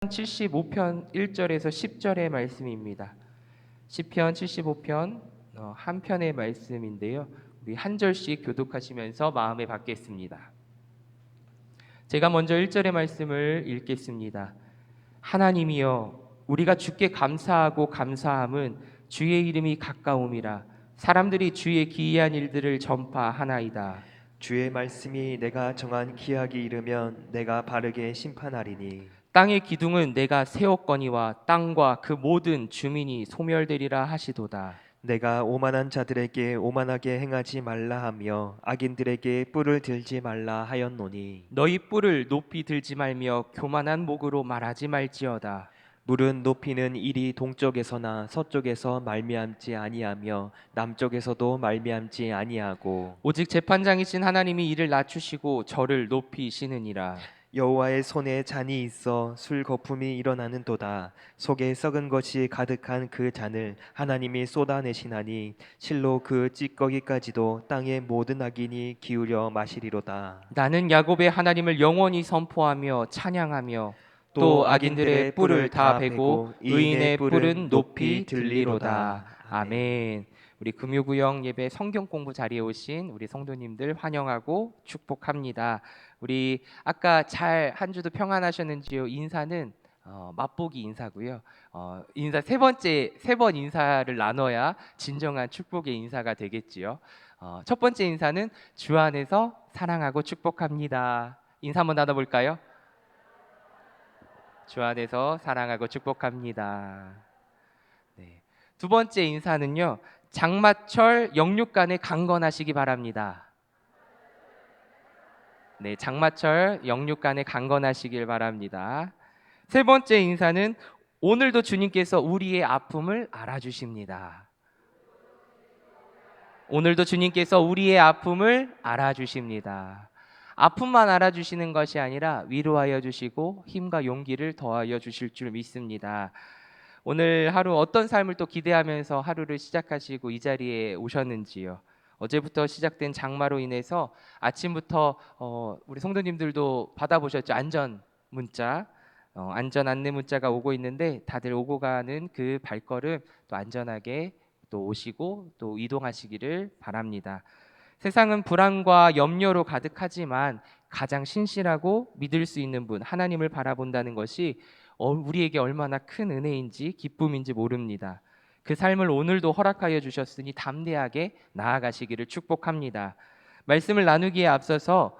시편 75편 1절에서 10절의 말씀입니다. 시편 75편 한 편의 말씀인데요. 우리 한 절씩 교독하시면서 마음에 받겠습니다. 제가 먼저 1절의 말씀을 읽겠습니다. 하나님이여, 우리가 주께 감사하고 감사함은 주의 이름이 가까움이라. 사람들이 주의 기이한 일들을 전파하나이다. 주의 말씀이 내가 정한 기약이 이르면 내가 바르게 심판하리니. 땅의 기둥은 내가 세웠거니와 땅과 그 모든 주민이 소멸되리라 하시도다. 내가 오만한 자들에게 오만하게 행하지 말라 하며 악인들에게 뿔을 들지 말라 하였노니. 너희 뿔을 높이 들지 말며 교만한 목으로 말하지 말지어다. 물은 높이는 이리 동쪽에서나 서쪽에서 말미암지 아니하며 남쪽에서도 말미암지 아니하고 오직 재판장이신 하나님이 이를 낮추시고 저를 높이시느니라. 여호와의 손에 잔이 있어 술 거품이 일어나는도다. 속에 썩은 것이 가득한 그 잔을 하나님이 쏟아내시나니 실로 그 찌꺼기까지도 땅의 모든 악인이 기울여 마시리로다. 나는 야곱의 하나님을 영원히 선포하며 찬양하며 또 악인들의 뿔을 다 베고 의인의 뿔은 높이 들리로다. 아멘. 우리 금요구역 예배 성경 공부 자리에 오신 우리 성도님들 환영하고 축복합니다. 우리 아까 잘 한 주도 평안하셨는지요? 인사는 맛보기 인사고요. 인사 세 번 인사를 나눠야 진정한 축복의 인사가 되겠지요. 첫 번째 인사는 주 안에서 사랑하고 축복합니다. 인사 한번 나눠볼까요? 주 안에서 사랑하고 축복합니다. 네. 두 번째 인사는요. 장마철 영육간에 강건하시기 바랍니다. 네, 장마철 영육간에 강건하시길 바랍니다. 세 번째 인사는 오늘도 주님께서 우리의 아픔을 알아주십니다. 오늘도 주님께서 우리의 아픔을 알아주십니다. 아픔만 알아주시는 것이 아니라 위로하여 주시고 힘과 용기를 더하여 주실 줄 믿습니다. 오늘 하루 어떤 삶을 또 기대하면서 하루를 시작하시고 이 자리에 오셨는지요? 어제부터 시작된 장마로 인해서 아침부터 우리 성도님들도 받아보셨죠? 안전 문자, 안전 안내 문자가 오고 있는데 다들 오고 가는 그 발걸음 또 안전하게 또 오시고 또 이동하시기를 바랍니다. 세상은 불안과 염려로 가득하지만 가장 신실하고 믿을 수 있는 분 하나님을 바라본다는 것이 우리에게 얼마나 큰 은혜인지 기쁨인지 모릅니다. 그 삶을 오늘도 허락하여 주셨으니 담대하게 나아가시기를 축복합니다. 말씀을 나누기에 앞서서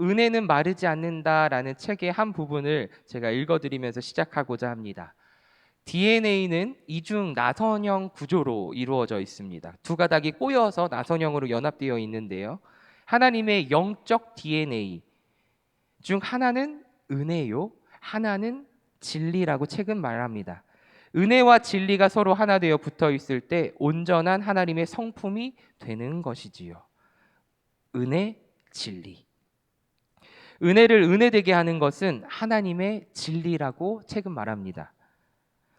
은혜는 마르지 않는다라는 책의 한 부분을 제가 읽어드리면서 시작하고자 합니다. DNA는 이중 나선형 구조로 이루어져 있습니다. 두 가닥이 꼬여서 나선형으로 연합되어 있는데요. 하나님의 영적 DNA 중 하나는 은혜요, 하나는 진리라고 책은 말합니다. 은혜와 진리가 서로 하나 되어 붙어 있을 때 온전한 하나님의 성품이 되는 것이지요. 은혜, 진리. 은혜를 은혜되게 하는 것은 하나님의 진리라고 책은 말합니다.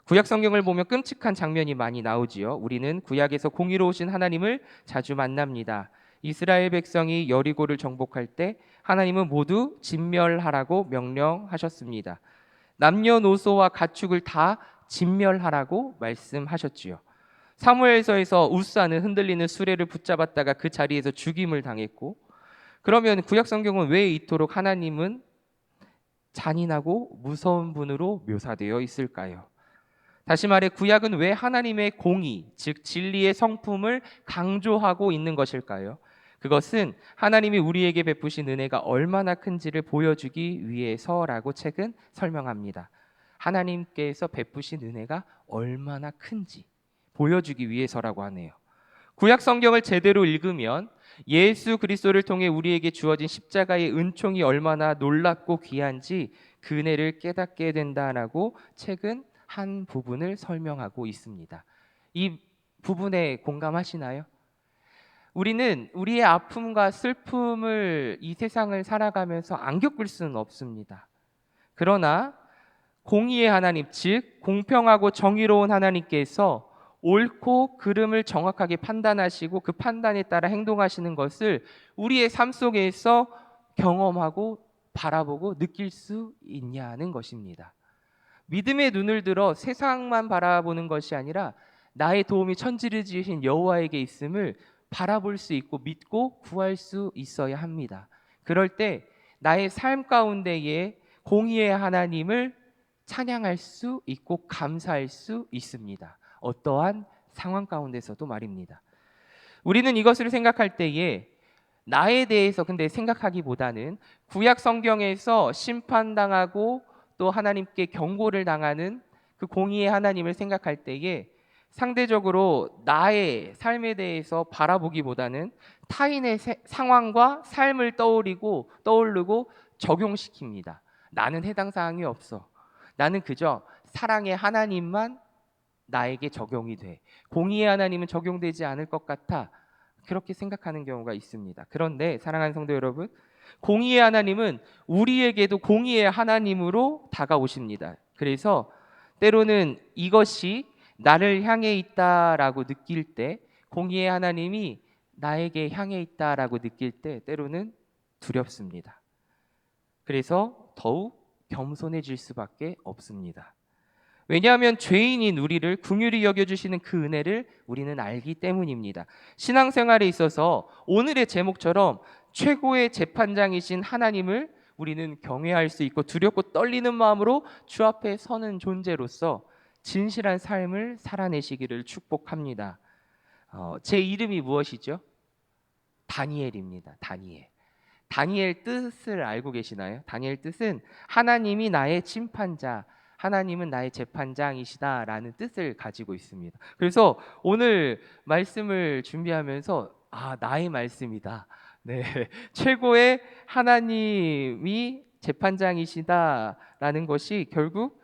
구약 성경을 보면 끔찍한 장면이 많이 나오지요. 우리는 구약에서 공의로우신 하나님을 자주 만납니다. 이스라엘 백성이 여리고를 정복할 때 하나님은 모두 진멸하라고 명령하셨습니다. 남녀노소와 가축을 다 진멸하라고 말씀하셨지요. 사무엘서에서 우사는 흔들리는 수레를 붙잡았다가 그 자리에서 죽임을 당했고, 그러면 구약 성경은 왜 이토록 하나님은 잔인하고 무서운 분으로 묘사되어 있을까요? 다시 말해 구약은 왜 하나님의 공의, 즉 진리의 성품을 강조하고 있는 것일까요? 그것은 하나님이 우리에게 베푸신 은혜가 얼마나 큰지를 보여주기 위해서라고 책은 설명합니다. 하나님께서 베푸신 은혜가 얼마나 큰지 보여주기 위해서라고 하네요. 구약 성경을 제대로 읽으면 예수 그리스도를 통해 우리에게 주어진 십자가의 은총이 얼마나 놀랍고 귀한지 그 은혜를 깨닫게 된다라고 책은 한 부분을 설명하고 있습니다. 이 부분에 공감하시나요? 우리는 우리의 아픔과 슬픔을 이 세상을 살아가면서 안 겪을 수는 없습니다. 그러나 공의의 하나님, 즉 공평하고 정의로운 하나님께서 옳고 그름을 정확하게 판단하시고 그 판단에 따라 행동하시는 것을 우리의 삶 속에서 경험하고 바라보고 느낄 수 있냐는 것입니다. 믿음의 눈을 들어 세상만 바라보는 것이 아니라 나의 도움이 천지를 지으신 여호와에게 있음을 바라볼 수 있고 믿고 구할 수 있어야 합니다. 그럴 때 나의 삶 가운데에 공의의 하나님을 찬양할 수 있고 감사할 수 있습니다. 어떠한 상황 가운데서도 말입니다. 우리는 이것을 생각할 때에 나에 대해서 근데 생각하기보다는 구약 성경에서 심판당하고 또 하나님께 경고를 당하는 그 공의의 하나님을 생각할 때에 상대적으로 나의 삶에 대해서 바라보기보다는 타인의 상황과 삶을 떠오르고 적용시킵니다. 나는 해당 사항이 없어. 나는 그저 사랑의 하나님만 나에게 적용이 돼. 공의의 하나님은 적용되지 않을 것 같아. 그렇게 생각하는 경우가 있습니다. 그런데 사랑하는 성도 여러분, 공의의 하나님은 우리에게도 공의의 하나님으로 다가오십니다. 그래서 때로는 이것이 나를 향해 있다라고 느낄 때, 공의의 하나님이 나에게 향해 있다라고 느낄 때 때로는 두렵습니다. 그래서 더욱 겸손해질 수밖에 없습니다. 왜냐하면 죄인인 우리를 긍휼히 여겨주시는 그 은혜를 우리는 알기 때문입니다. 신앙생활에 있어서 오늘의 제목처럼 최고의 재판장이신 하나님을 우리는 경외할 수 있고 두렵고 떨리는 마음으로 주 앞에 서는 존재로서 진실한 삶을 살아내시기를 축복합니다. 제 이름이 무엇이죠? 다니엘입니다. 다니엘. 다니엘 뜻을 알고 계시나요? 다니엘 뜻은 하나님이 나의 심판자, 하나님은 나의 재판장이시다라는 뜻을 가지고 있습니다. 그래서 오늘 말씀을 준비하면서 나의 말씀이다. 네, 최고의 하나님이 재판장이시다라는 것이 결국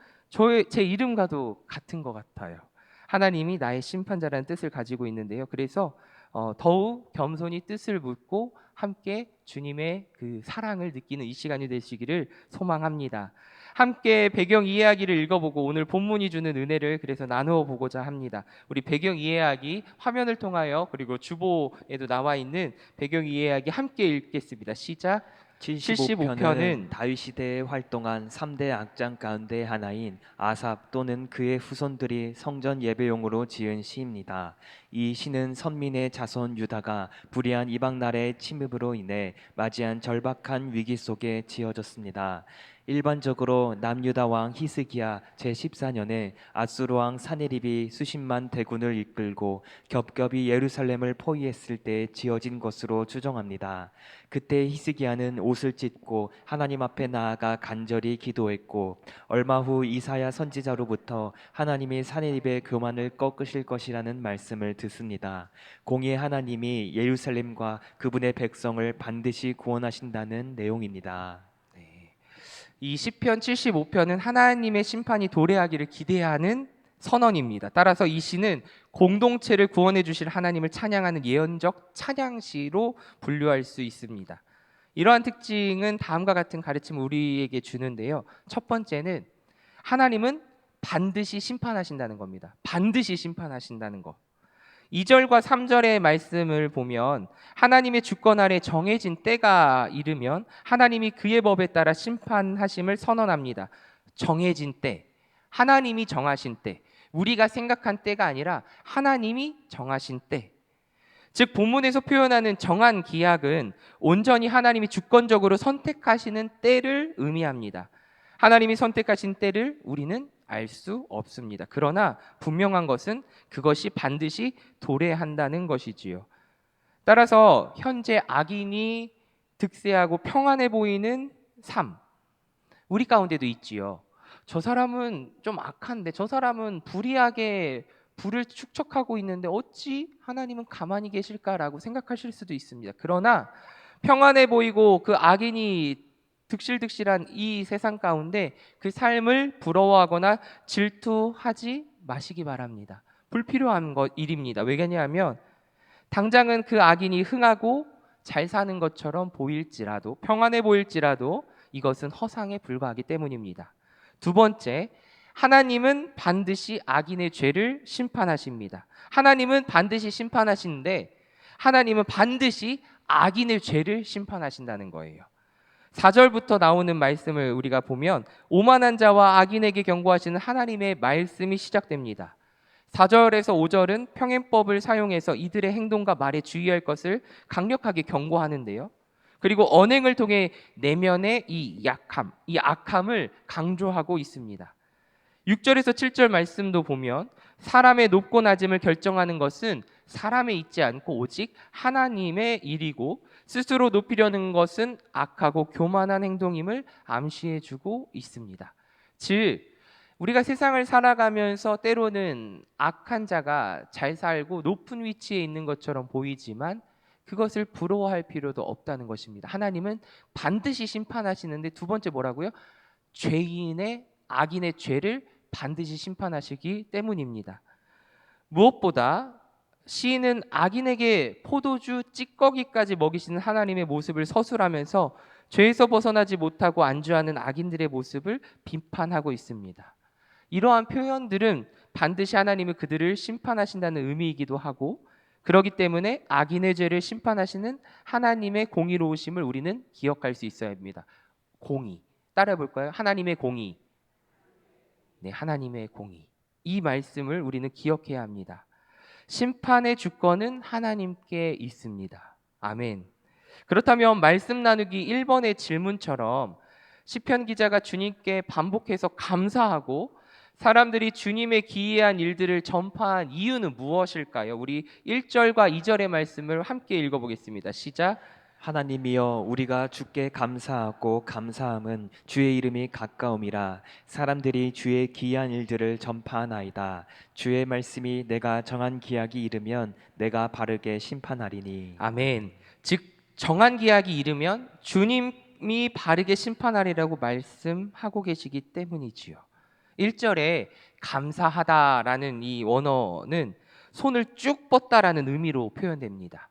제 이름과도 같은 것 같아요. 하나님이 나의 심판자라는 뜻을 가지고 있는데요. 그래서 더욱 겸손히 뜻을 묻고 함께 주님의 그 사랑을 느끼는 이 시간이 되시기를 소망합니다. 함께 배경 이해하기를 읽어보고 오늘 본문이 주는 은혜를 그래서 나누어 보고자 합니다. 우리 배경 이해하기 화면을 통하여 그리고 주보에도 나와 있는 배경 이해하기 함께 읽겠습니다. 시작. 75편은 다윗 시대에 활동한 3대 악장 가운데 하나인 아삽 또는 그의 후손들이 성전 예배용으로 지은 시입니다. 이 시는 선민의 자손 유다가 불의한 이방 나라의 침입으로 인해 맞이한 절박한 위기 속에 지어졌습니다. 일반적으로 남유다 왕 히스기야 제14년에 아수르 왕 사네립이 수십만 대군을 이끌고 겹겹이 예루살렘을 포위했을 때 지어진 것으로 추정합니다. 그때 히스기야는 옷을 찢고 하나님 앞에 나아가 간절히 기도했고 얼마 후 이사야 선지자로부터 하나님이 사네립의 교만을 꺾으실 것이라는 말씀을 듣습니다. 공의의 하나님이 예루살렘과 그분의 백성을 반드시 구원하신다는 내용입니다. 이 시편 75편은 하나님의 심판이 도래하기를 기대하는 선언입니다. 따라서 이 시는 공동체를 구원해 주실 하나님을 찬양하는 예언적 찬양시로 분류할 수 있습니다. 이러한 특징은 다음과 같은 가르침을 우리에게 주는데요. 첫 번째는 하나님은 반드시 심판하신다는 겁니다. 반드시 심판하신다는 것. 2절과 3절의 말씀을 보면 하나님의 주권 아래 정해진 때가 이르면 하나님이 그의 법에 따라 심판하심을 선언합니다. 정해진 때, 하나님이 정하신 때, 우리가 생각한 때가 아니라 하나님이 정하신 때. 즉 본문에서 표현하는 정한 기약은 온전히 하나님이 주권적으로 선택하시는 때를 의미합니다. 하나님이 선택하신 때를 우리는 알 수 없습니다. 그러나 분명한 것은 그것이 반드시 도래한다는 것이지요. 따라서 현재 악인이 득세하고 평안해 보이는 삶, 우리 가운데도 있지요. 저 사람은 좀 악한데, 저 사람은 불의하게 불을 축적하고 있는데 어찌 하나님은 가만히 계실까라고 생각하실 수도 있습니다. 그러나 평안해 보이고 그 악인이 득실득실한 이 세상 가운데 그 삶을 부러워하거나 질투하지 마시기 바랍니다. 불필요한 일입니다. 왜냐하면 당장은 그 악인이 흥하고 잘 사는 것처럼 보일지라도, 평안해 보일지라도 이것은 허상에 불과하기 때문입니다. 두 번째, 하나님은 반드시 악인의 죄를 심판하십니다. 하나님은 반드시 심판하시는데 하나님은 반드시 악인의 죄를 심판하신다는 거예요. 4절부터 나오는 말씀을 우리가 보면 오만한 자와 악인에게 경고하시는 하나님의 말씀이 시작됩니다. 4절에서 5절은 평행법을 사용해서 이들의 행동과 말에 주의할 것을 강력하게 경고하는데요. 그리고 언행을 통해 내면의 이 약함, 이 악함을 강조하고 있습니다. 6절에서 7절 말씀도 보면 사람의 높고 낮음을 결정하는 것은 사람에 있지 않고 오직 하나님의 일이고 스스로 높이려는 것은 악하고 교만한 행동임을 암시해주고 있습니다. 즉 우리가 세상을 살아가면서 때로는 악한 자가 잘 살고 높은 위치에 있는 것처럼 보이지만 그것을 부러워할 필요도 없다는 것입니다. 하나님은 반드시 심판하시는데 두 번째 뭐라고요? 죄인의 악인의 죄를 반드시 심판하시기 때문입니다. 무엇보다 시인은 악인에게 포도주 찌꺼기까지 먹이시는 하나님의 모습을 서술하면서 죄에서 벗어나지 못하고 안주하는 악인들의 모습을 비판하고 있습니다. 이러한 표현들은 반드시 하나님은 그들을 심판하신다는 의미이기도 하고 그렇기 때문에 악인의 죄를 심판하시는 하나님의 공의로우심을 우리는 기억할 수 있어야 합니다. 공의. 따라해 볼까요? 하나님의 공의. 네, 하나님의 공의. 이 말씀을 우리는 기억해야 합니다. 심판의 주권은 하나님께 있습니다. 아멘. 그렇다면 말씀 나누기 1번의 질문처럼 시편 기자가 주님께 반복해서 감사하고 사람들이 주님의 기이한 일들을 전파한 이유는 무엇일까요? 우리 1절과 2절의 말씀을 함께 읽어보겠습니다. 시작. 하나님이여 우리가 주께 감사하고 감사함은 주의 이름이 가까움이라 사람들이 주의 기이한 일들을 전파하나이다. 주의 말씀이 내가 정한 기약이 이르면 내가 바르게 심판하리니. 아멘. 즉 정한 기약이 이르면 주님이 바르게 심판하리라고 말씀하고 계시기 때문이지요. 1절에 감사하다라는 이 원어는 손을 쭉 뻗다라는 의미로 표현됩니다.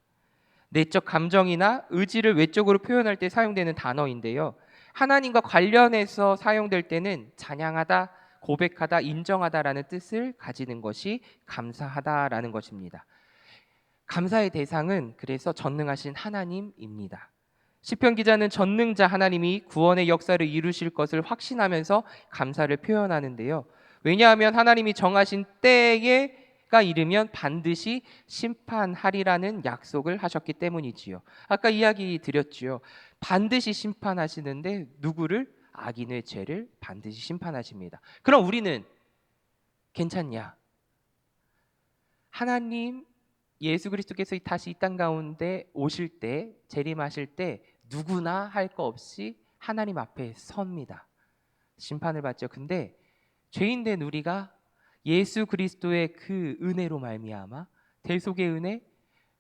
내적 감정이나 의지를 외적으로 표현할 때 사용되는 단어인데요. 하나님과 관련해서 사용될 때는 찬양하다, 고백하다, 인정하다라는 뜻을 가지는 것이 감사하다라는 것입니다. 감사의 대상은 그래서 전능하신 하나님입니다. 시편 기자는 전능자 하나님이 구원의 역사를 이루실 것을 확신하면서 감사를 표현하는데요. 왜냐하면 하나님이 정하신 때가 이르면 반드시 심판하리라는 약속을 하셨기 때문이지요. 아까 이야기 드렸지요. 반드시 심판하시는데 누구를? 악인의 죄를 반드시 심판하십니다. 그럼 우리는 괜찮냐? 하나님 예수 그리스도께서 다시 이 땅 가운데 오실 때 재림하실 때 누구나 할 거 없이 하나님 앞에 섭니다. 심판을 받죠. 근데 죄인 된 우리가 예수 그리스도의 그 은혜로 말미암아 대속의 은혜,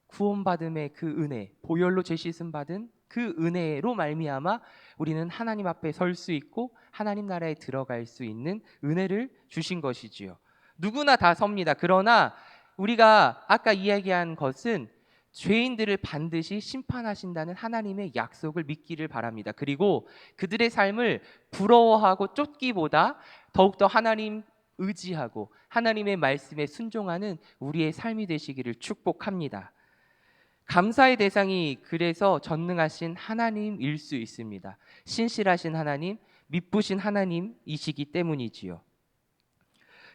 구원받음의 그 은혜, 보혈로 죄 씻음 받은 그 은혜로 말미암아 우리는 하나님 앞에 설 수 있고 하나님 나라에 들어갈 수 있는 은혜를 주신 것이지요. 누구나 다 섭니다. 그러나 우리가 아까 이야기한 것은 죄인들을 반드시 심판하신다는 하나님의 약속을 믿기를 바랍니다. 그리고 그들의 삶을 부러워하고 쫓기보다 더욱더 하나님 의지하고 하나님의 말씀에 순종하는 우리의 삶이 되시기를 축복합니다. 감사의 대상이 그래서 전능하신 하나님일 수 있습니다. 신실하신 하나님, 미쁘신 하나님이시기 때문이지요.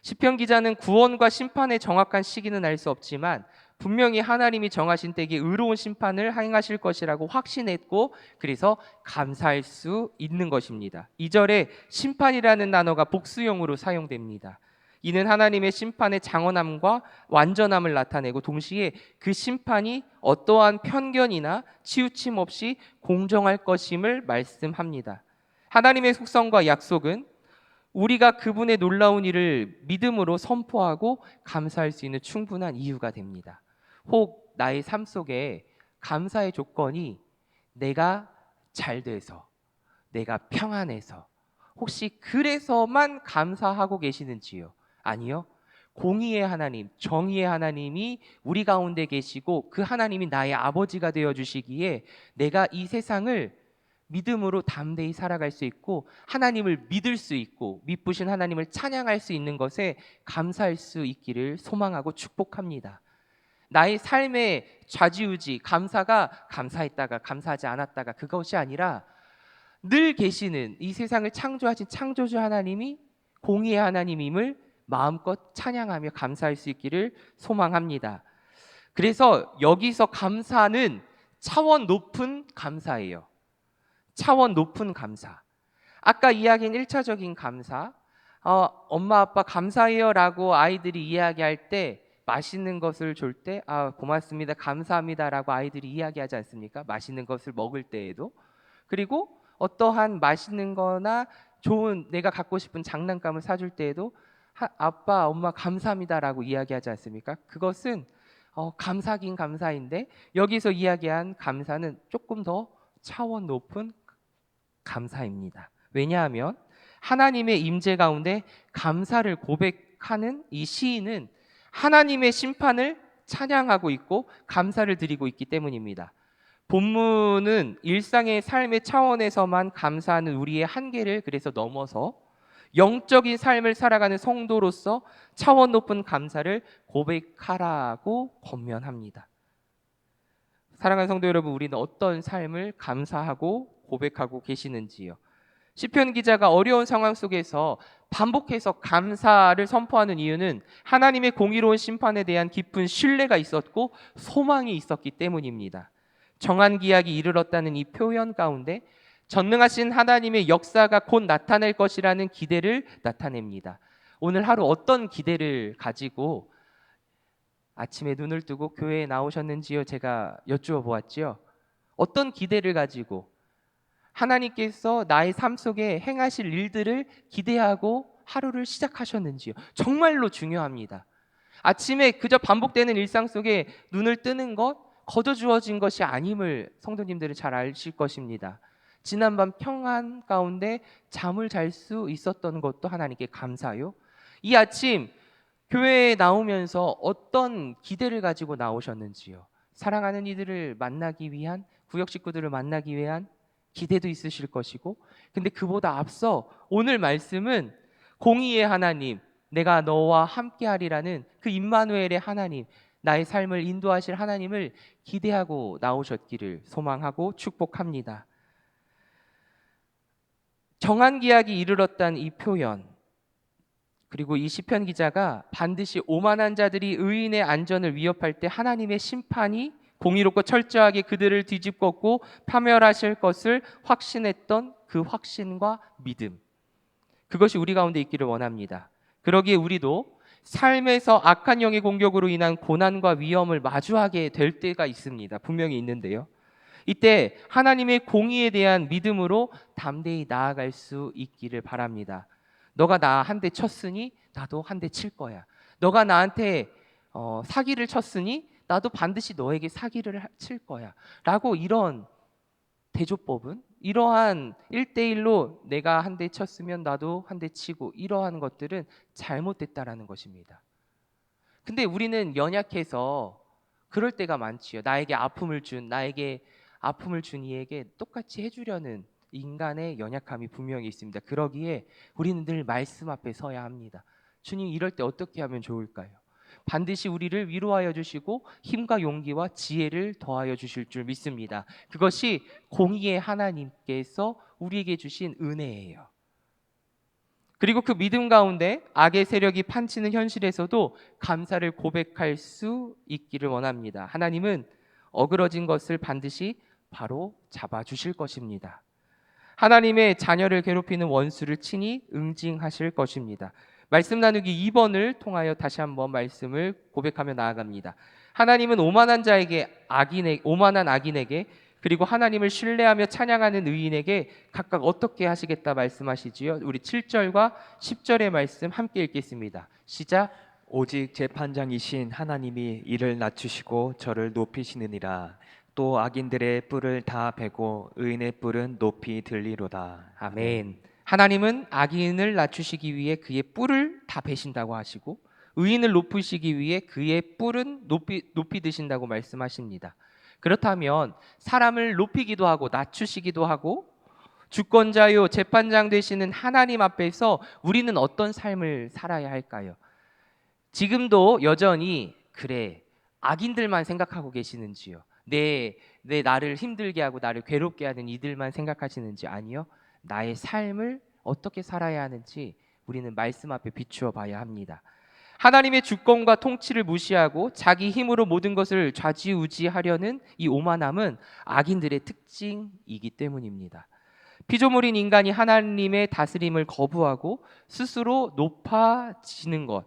시편 기자는 구원과 심판의 정확한 시기는 알 수 없지만 분명히 하나님이 정하신 때에 의로운 심판을 행하실 것이라고 확신했고 그래서 감사할 수 있는 것입니다. 2절에 심판이라는 단어가 복수형으로 사용됩니다. 이는 하나님의 심판의 장엄함과 완전함을 나타내고 동시에 그 심판이 어떠한 편견이나 치우침 없이 공정할 것임을 말씀합니다. 하나님의 속성과 약속은 우리가 그분의 놀라운 일을 믿음으로 선포하고 감사할 수 있는 충분한 이유가 됩니다. 혹 나의 삶 속에 감사의 조건이 내가 잘 돼서, 내가 평안해서, 혹시 그래서만 감사하고 계시는지요? 아니요. 공의의 하나님, 정의의 하나님이 우리 가운데 계시고 그 하나님이 나의 아버지가 되어 주시기에 내가 이 세상을 믿음으로 담대히 살아갈 수 있고 하나님을 믿을 수 있고 미쁘신 하나님을 찬양할 수 있는 것에 감사할 수 있기를 소망하고 축복합니다. 나의 삶의 좌지우지, 감사가 감사했다가 감사하지 않았다가 그것이 아니라 늘 계시는 이 세상을 창조하신 창조주 하나님이 공의의 하나님임을 마음껏 찬양하며 감사할 수 있기를 소망합니다. 그래서 여기서 감사는 차원 높은 감사예요. 차원 높은 감사. 아까 이야기한 1차적인 감사, 엄마 아빠 감사해요 라고 아이들이 이야기할 때, 맛있는 것을 줄 때 고맙습니다, 감사합니다 라고 아이들이 이야기하지 않습니까? 맛있는 것을 먹을 때에도. 그리고 어떠한 맛있는 거나 좋은 내가 갖고 싶은 장난감을 사줄 때에도 아빠 엄마 감사합니다 라고 이야기하지 않습니까? 그것은 감사긴 감사인데, 여기서 이야기한 감사는 조금 더 차원 높은 감사입니다. 왜냐하면 하나님의 임재 가운데 감사를 고백하는 이 시인은 하나님의 심판을 찬양하고 있고 감사를 드리고 있기 때문입니다. 본문은 일상의 삶의 차원에서만 감사하는 우리의 한계를 그래서 넘어서 영적인 삶을 살아가는 성도로서 차원 높은 감사를 고백하라고 권면합니다. 사랑하는 성도 여러분, 우리는 어떤 삶을 감사하고 고백하고 계시는지요? 시편 기자가 어려운 상황 속에서 반복해서 감사를 선포하는 이유는 하나님의 공의로운 심판에 대한 깊은 신뢰가 있었고 소망이 있었기 때문입니다. 정한 기약이 이르렀다는 이 표현 가운데 전능하신 하나님의 역사가 곧 나타날 것이라는 기대를 나타냅니다. 오늘 하루 어떤 기대를 가지고 아침에 눈을 뜨고 교회에 나오셨는지요? 제가 여쭈어 보았지요. 어떤 기대를 가지고 하나님께서 나의 삶 속에 행하실 일들을 기대하고 하루를 시작하셨는지요? 정말로 중요합니다. 아침에 그저 반복되는 일상 속에 눈을 뜨는 것, 거저 주어진 것이 아님을 성도님들은 잘 아실 것입니다. 지난밤 평안 가운데 잠을 잘 수 있었던 것도 하나님께 감사요. 이 아침 교회에 나오면서 어떤 기대를 가지고 나오셨는지요? 사랑하는 이들을 만나기 위한, 구역 식구들을 만나기 위한 기대도 있으실 것이고, 근데 그보다 앞서 오늘 말씀은 공의의 하나님, 내가 너와 함께하리라는 그 임마누엘의 하나님, 나의 삶을 인도하실 하나님을 기대하고 나오셨기를 소망하고 축복합니다. 정한 기약이 이르렀다는 이 표현, 그리고 이 시편 기자가 반드시 오만한 자들이 의인의 안전을 위협할 때 하나님의 심판이 공의롭고 철저하게 그들을 뒤집고 파멸하실 것을 확신했던 그 확신과 믿음, 그것이 우리 가운데 있기를 원합니다. 그러기에 우리도 삶에서 악한 영의 공격으로 인한 고난과 위험을 마주하게 될 때가 있습니다. 분명히 있는데요, 이때 하나님의 공의에 대한 믿음으로 담대히 나아갈 수 있기를 바랍니다. 너가 나 한 대 쳤으니 나도 한 대 칠 거야. 너가 나한테 사기를 쳤으니 나도 반드시 너에게 사기를 칠 거야 라고, 이런 대조법은, 이러한 1대1로 내가 한 대 쳤으면 나도 한 대 치고, 이러한 것들은 잘못됐다라는 것입니다. 근데 우리는 연약해서 그럴 때가 많지요. 나에게 아픔을 준 이에게 똑같이 해주려는 인간의 연약함이 분명히 있습니다. 그러기에 우리는 늘 말씀 앞에 서야 합니다. 주님, 이럴 때 어떻게 하면 좋을까요? 반드시 우리를 위로하여 주시고 힘과 용기와 지혜를 더하여 주실 줄 믿습니다. 그것이 공의의 하나님께서 우리에게 주신 은혜예요. 그리고 그 믿음 가운데 악의 세력이 판치는 현실에서도 감사를 고백할 수 있기를 원합니다. 하나님은 어그러진 것을 반드시 바로 잡아주실 것입니다. 하나님의 자녀를 괴롭히는 원수를 친히 응징하실 것입니다. 말씀 나누기 2번을 통하여 다시 한번 말씀을 고백하며 나아갑니다. 하나님은 오만한 악인에게 그리고 하나님을 신뢰하며 찬양하는 의인에게 각각 어떻게 하시겠다 말씀하시지요? 우리 7절과 10절의 말씀 함께 읽겠습니다. 시작. 오직 재판장이신 하나님이 이를 낮추시고 저를 높이시느니라. 또 악인들의 뿔을 다 베고 의인의 뿔은 높이 들리로다. 아멘. 하나님은 악인을 낮추시기 위해 그의 뿔을 다 베신다고 하시고, 의인을 높이시기 위해 그의 뿔은 높이 드신다고 말씀하십니다. 그렇다면 사람을 높이기도 하고 낮추시기도 하고 주권자요 재판장 되시는 하나님 앞에서 우리는 어떤 삶을 살아야 할까요? 지금도 여전히 그래 악인들만 생각하고 계시는지요? 내 나를 힘들게 하고 나를 괴롭게 하는 이들만 생각하시는지 아니요. 나의 삶을 어떻게 살아야 하는지 우리는 말씀 앞에 비추어 봐야 합니다. 하나님의 주권과 통치를 무시하고 자기 힘으로 모든 것을 좌지우지하려는 이 오만함은 악인들의 특징이기 때문입니다. 피조물인 인간이 하나님의 다스림을 거부하고 스스로 높아지는 것,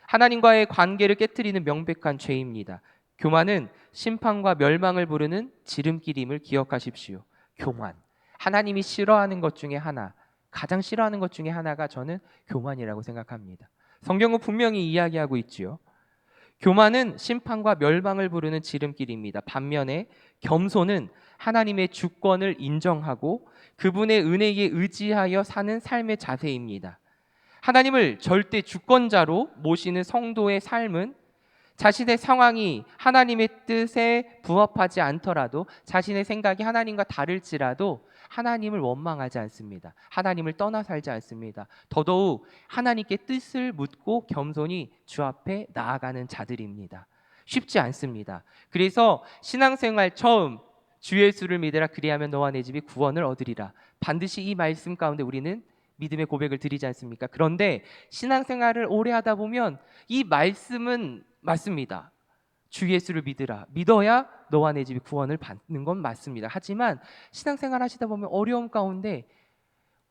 하나님과의 관계를 깨트리는 명백한 죄입니다. 교만은 심판과 멸망을 부르는 지름길임을 기억하십시오. 교만, 하나님이 싫어하는 것 중에 하나, 가장 싫어하는 것 중에 하나가 저는 교만이라고 생각합니다. 성경은 분명히 이야기하고 있지요. 교만은 심판과 멸망을 부르는 지름길입니다. 반면에 겸손은 하나님의 주권을 인정하고 그분의 은혜에 의지하여 사는 삶의 자세입니다. 하나님을 절대 주권자로 모시는 성도의 삶은 자신의 상황이 하나님의 뜻에 부합하지 않더라도, 자신의 생각이 하나님과 다를지라도 하나님을 원망하지 않습니다. 하나님을 떠나 살지 않습니다. 더더욱 하나님께 뜻을 묻고 겸손히 주 앞에 나아가는 자들입니다. 쉽지 않습니다. 그래서 신앙생활 처음 주 예수를 믿으라 그리하면 너와 내 집이 구원을 얻으리라. 반드시 이 말씀 가운데 우리는 믿음의 고백을 드리지 않습니까? 그런데 신앙생활을 오래 하다 보면 이 말씀은 맞습니다. 주 예수를 믿으라. 믿어야 너와 내 집이 구원을 받는 건 맞습니다. 하지만 신앙생활 하시다 보면 어려움 가운데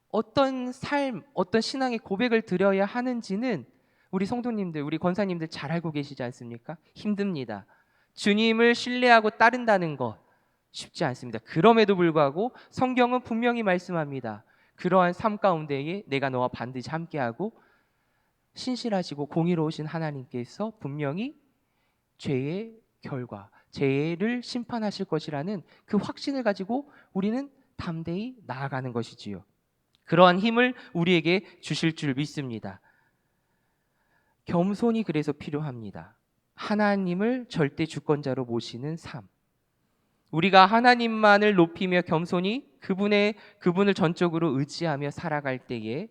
어떤 삶, 어떤 신앙의 고백을 드려야 하는지는 우리 성도님들, 우리 권사님들 잘 알고 계시지 않습니까? 힘듭니다. 주님을 신뢰하고 따른다는 것 쉽지 않습니다. 그럼에도 불구하고 성경은 분명히 말씀합니다. 그러한 삶 가운데에 내가 너와 반드시 함께하고 신실하시고 공의로우신 하나님께서 분명히 죄의 결과, 죄를 심판하실 것이라는 그 확신을 가지고 우리는 담대히 나아가는 것이지요. 그러한 힘을 우리에게 주실 줄 믿습니다. 겸손이 그래서 필요합니다. 하나님을 절대 주권자로 모시는 삶. 우리가 하나님만을 높이며 겸손히 그분을 전적으로 의지하며 살아갈 때에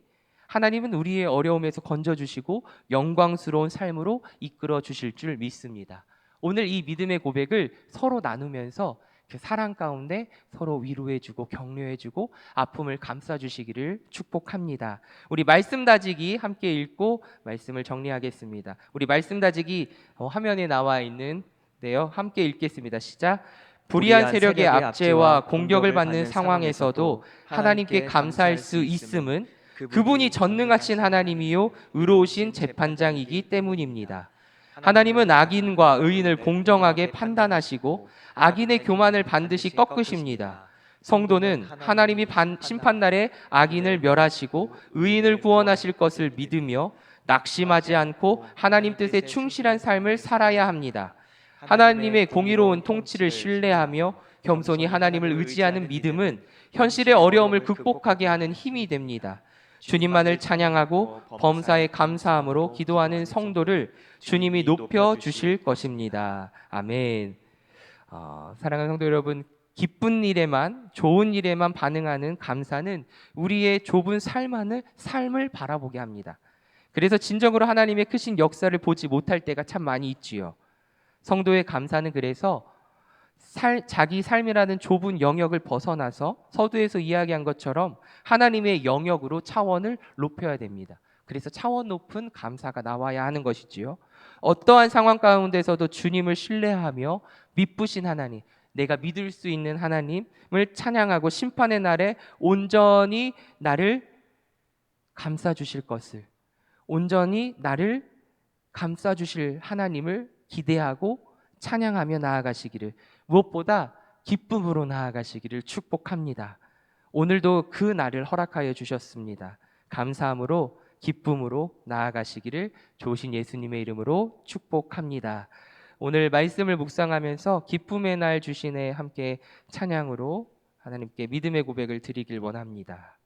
하나님은 우리의 어려움에서 건져주시고 영광스러운 삶으로 이끌어 주실 줄 믿습니다. 오늘 이 믿음의 고백을 서로 나누면서 그 사랑 가운데 서로 위로해주고 격려해주고 아픔을 감싸주시기를 축복합니다. 우리 말씀 다지기 함께 읽고 말씀을 정리하겠습니다. 우리 말씀 다지기 화면에 나와 있는데요. 함께 읽겠습니다. 시작. 불의한 세력의 압제와 공격을 받는 상황에서도 하나님께 감사할 수 있음은 그분이 전능하신 하나님이요 의로우신 재판장이기 때문입니다. 하나님은 악인과 의인을 공정하게 판단하시고 악인의 교만을 반드시 꺾으십니다. 성도는 하나님이 심판날에 악인을 멸하시고 의인을 구원하실 것을 믿으며 낙심하지 않고 하나님 뜻에 충실한 삶을 살아야 합니다. 하나님의 공의로운 통치를 신뢰하며 겸손히 하나님을 의지하는 믿음은 현실의 어려움을 극복하게 하는 힘이 됩니다. 주님만을 찬양하고 범사에 감사함으로 기도하는 성도를 주님이 높여 주실 것입니다. 아멘. 사랑하는 성도 여러분, 기쁜 일에만, 좋은 일에만 반응하는 감사는 우리의 좁은 삶을 바라보게 합니다. 그래서 진정으로 하나님의 크신 역사를 보지 못할 때가 참 많이 있지요. 성도의 감사는 그래서 자기 삶이라는 좁은 영역을 벗어나서 서두에서 이야기한 것처럼 하나님의 영역으로 차원을 높여야 됩니다. 그래서 차원 높은 감사가 나와야 하는 것이지요. 어떠한 상황 가운데서도 주님을 신뢰하며 믿으신 하나님, 내가 믿을 수 있는 하나님을 찬양하고 심판의 날에 온전히 나를 감싸 주실 것을, 온전히 나를 감싸 주실 하나님을 기대하고 찬양하며 나아가시기를, 무엇보다 기쁨으로 나아가시기를 축복합니다. 오늘도 그 날을 허락하여 주셨습니다. 감사함으로 기쁨으로 나아가시기를 조신 예수님의 이름으로 축복합니다. 오늘 말씀을 묵상하면서 기쁨의 날 주시네 함께 찬양으로 하나님께 믿음의 고백을 드리길 원합니다.